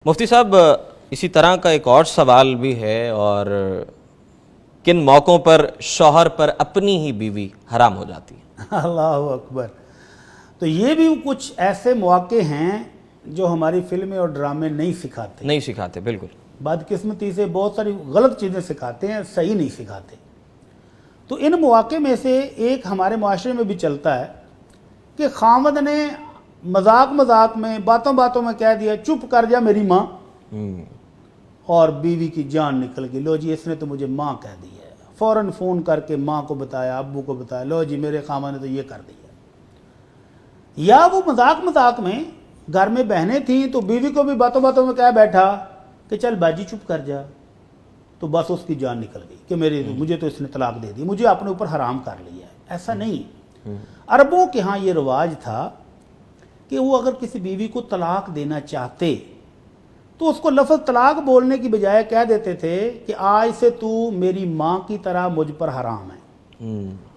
مفتی صاحب، اسی طرح کا ایک اور سوال بھی ہے، اور کن موقعوں پر شوہر پر اپنی ہی بیوی حرام ہو جاتی ہے؟ اللہ اکبر۔ تو یہ بھی کچھ ایسے مواقع ہیں جو ہماری فلمیں اور ڈرامے نہیں سکھاتے، نہیں سکھاتے، بالکل۔ بدقسمتی سے بہت ساری غلط چیزیں سکھاتے ہیں، صحیح نہیں سکھاتے۔ تو ان مواقع میں سے ایک ہمارے معاشرے میں بھی چلتا ہے کہ خاوند نے مذاق میں باتوں باتوں میں کہہ دیا چپ کر جا میری ماں، اور بیوی کی جان نکل گئی، لو جی اس نے تو مجھے ماں کہہ دی ہے، فوراً فون کر کے ماں کو بتایا، ابو کو بتایا، لو جی میرے خاوند نے تو یہ کر دیا۔ یا وہ مذاق میں گھر میں بہنیں تھیں تو بیوی کو بھی باتوں باتوں میں کہہ بیٹھا کہ چل باجی چپ کر جا، تو بس اس کی جان نکل گئی کہ مجھے تو اس نے طلاق دے دی، مجھے اپنے اوپر حرام کر لیا ہے۔ ایسا نہیں، عربوں کے ہاں یہ رواج تھا کہ وہ اگر کسی بیوی کو طلاق دینا چاہتے تو اس کو لفظ طلاق بولنے کی بجائے کہہ دیتے تھے کہ آج سے تو میری ماں کی طرح مجھ پر حرام ہے،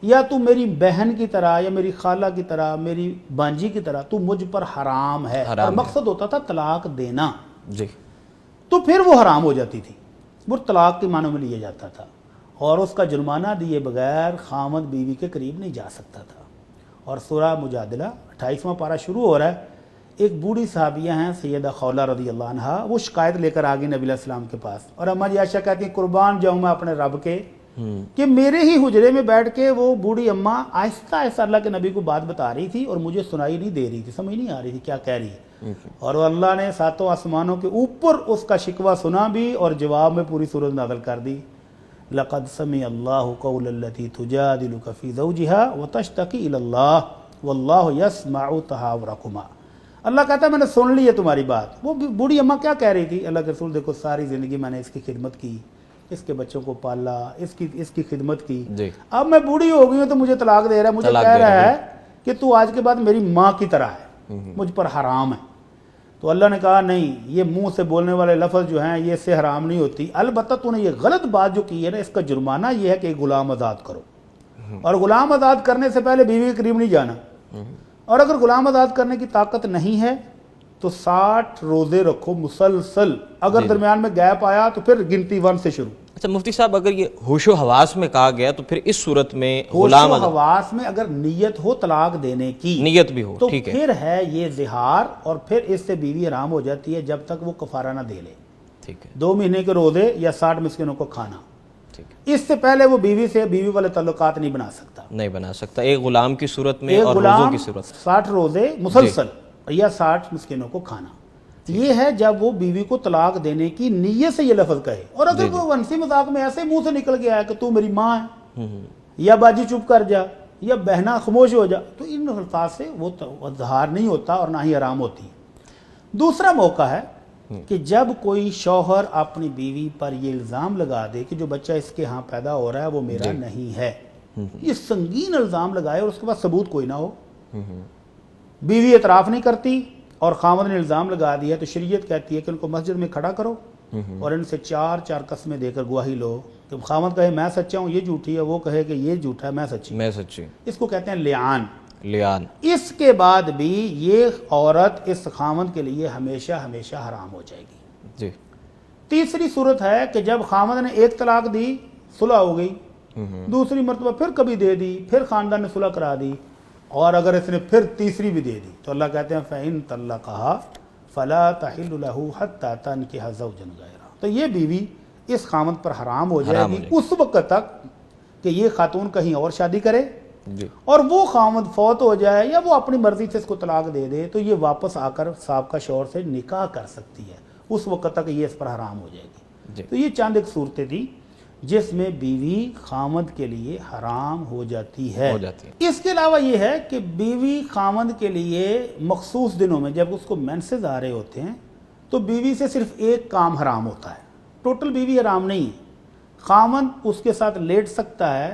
یا تو میری بہن کی طرح یا میری خالہ کی طرح میری بانجی کی طرح تو مجھ پر حرام ہے، اور مقصد ہوتا تھا طلاق دینا۔ جی، تو پھر وہ حرام ہو جاتی تھی، وہ طلاق کے معنوں میں لیا جاتا تھا، اور اس کا جرمانہ دیے بغیر خاوند بیوی کے قریب نہیں جا سکتا تھا۔ اور سورہ مجادلہ 28واں پارہ شروع ہو رہا ہے، ایک بوڑھی صحابیہ ہیں سیدہ خولہ رضی اللہ عنہا، وہ شکایت لے کر آ گئی نبی علیہ السلام کے پاس، اور اما جی عائشہ کہتی ہیں قربان جاؤں میں اپنے رب کے کہ میرے ہی حجرے میں بیٹھ کے وہ بوڑھی اماں آہستہ آہستہ اللہ کے نبی کو بات بتا رہی تھی، اور مجھے سنائی نہیں دے رہی تھی، سمجھ نہیں آ رہی تھی کیا کہہ رہی ہے، اور اللہ نے ساتوں آسمانوں کے اوپر اس کا شکوہ سنا بھی، اور جواب میں پوری سورت نازل کر دی، لقد سمع اللہ قول التی تجادلک فی زوجہا وتشتکی الی اللہ واللہ یسمع تحاورکما۔ اللہ کہتا ہے میں نے سن لی ہے تمہاری بات۔ وہ بوڑھی اماں کیا کہہ رہی تھی؟ اللہ کے رسول دیکھو ساری زندگی میں نے اس کی خدمت کی، اس کے بچوں کو پالا، اس کی خدمت کی، اب میں بوڑھی ہو گئی ہوں تو مجھے طلاق دے رہا ہے، مجھے کہہ رہا ہے کہ تو آج کے بعد میری ماں کی طرح ہے، مجھ پر حرام ہے۔ تو اللہ نے کہا نہیں، یہ منہ سے بولنے والے لفظ جو ہیں یہ اس سے حرام نہیں ہوتی، البتہ تو نے یہ غلط بات جو کی ہے نا، اس کا جرمانہ یہ ہے کہ غلام آزاد کرو، اور غلام آزاد کرنے سے پہلے بیوی کے قریب نہیں جانا، اور اگر غلام آزاد کرنے کی طاقت نہیں ہے تو 60 روزے رکھو مسلسل، اگر درمیان میں گیپ آیا تو پھر گنتی 1 سے شروع۔ اچھا مفتی صاحب، اگر یہ ہوش و حواس میں کہا گیا تو پھر اس صورت میں ہوش و حواس میں اگر نیت ہو طلاق دینے کی، نیت بھی ہو تو ٹھیک ہے، پھر ہے یہ زہار، اور پھر اس سے بیوی حرام ہو جاتی ہے جب تک وہ کفارہ نہ دے لے، ٹھیک ہے، 2 مہینے کے روزے یا 60 مسکینوں کو کھانا۔ ٹھیک ہے، اس سے پہلے وہ بیوی والے تعلقات نہیں بنا سکتا، نہیں بنا سکتا، ایک غلام کی صورت میں ایک اور روزوں غلام کی صورت 60 روزے مسلسل یا 60 مسکینوں کو کھانا۔ یہ ہے جب وہ بیوی کو طلاق دینے کی نیت سے یہ لفظ کہے، اور اگر وہ ونسی مذاق میں ایسے منہ سے نکل گیا ہے کہ تو میری ماں ہے، یا باجی چپ کر جا، یا بہنا خاموش ہو جا، تو ان الفاظ سے وہ اظہار نہیں ہوتا اور نہ ہی حرام ہوتی۔ دوسرا موقع ہے کہ جب کوئی شوہر اپنی بیوی پر یہ الزام لگا دے کہ جو بچہ اس کے ہاں پیدا ہو رہا ہے وہ میرا نہیں ہے، یہ سنگین الزام لگائے اور اس کے بعد ثبوت کوئی نہ ہو، بیوی اعتراف نہیں کرتی اور خاوند نے الزام لگا دیا، تو شریعت کہتی ہے کہ ان کو مسجد میں کھڑا کرو اور ان سے 4 قسمیں دے کر گواہی لو، کہ خاوند کہے میں سچا ہوں یہ جھوٹی ہے، وہ کہے کہ یہ جھوٹا ہے میں سچی، اس کو کہتے ہیں لیان۔ اس کے بعد بھی یہ عورت اس خاوند کے لیے ہمیشہ ہمیشہ حرام ہو جائے گی۔ جی، تیسری صورت ہے کہ جب خاوند نے ایک طلاق دی، صلح ہو گئی، دوسری مرتبہ پھر کبھی دے دی، پھر خاندان نے صلح کرا دی، اور اگر اس نے پھر تیسری بھی دے دی تو اللہ کہتے ہیں فَإِن طَلَّقَهَا فَلَا تَحِلُّ لَهُ حَتَّى تَنكِحَ زَوْجًا غَيْرَهُ، تو یہ بیوی اس خاوند پر حرام ہو جائے گی اس وقت تک کہ یہ خاتون کہیں اور شادی کرے، اور وہ خاوند فوت ہو جائے یا وہ اپنی مرضی سے اس کو طلاق دے دے تو یہ واپس آ کر سابقہ شوہر سے نکاح کر سکتی ہے، اس وقت تک یہ اس پر حرام ہو جائے گی۔ تو یہ چند ایک صورتیں تھیں جس میں بیوی خاوند کے لیے حرام ہو جاتی ہے۔ اس کے علاوہ یہ ہے کہ بیوی خاوند کے لیے مخصوص دنوں میں جب اس کو مینسز آ رہے ہوتے ہیں تو بیوی سے صرف ایک کام حرام ہوتا ہے، ٹوٹل بیوی حرام نہیں ہے، خاوند اس کے ساتھ لیٹ سکتا ہے،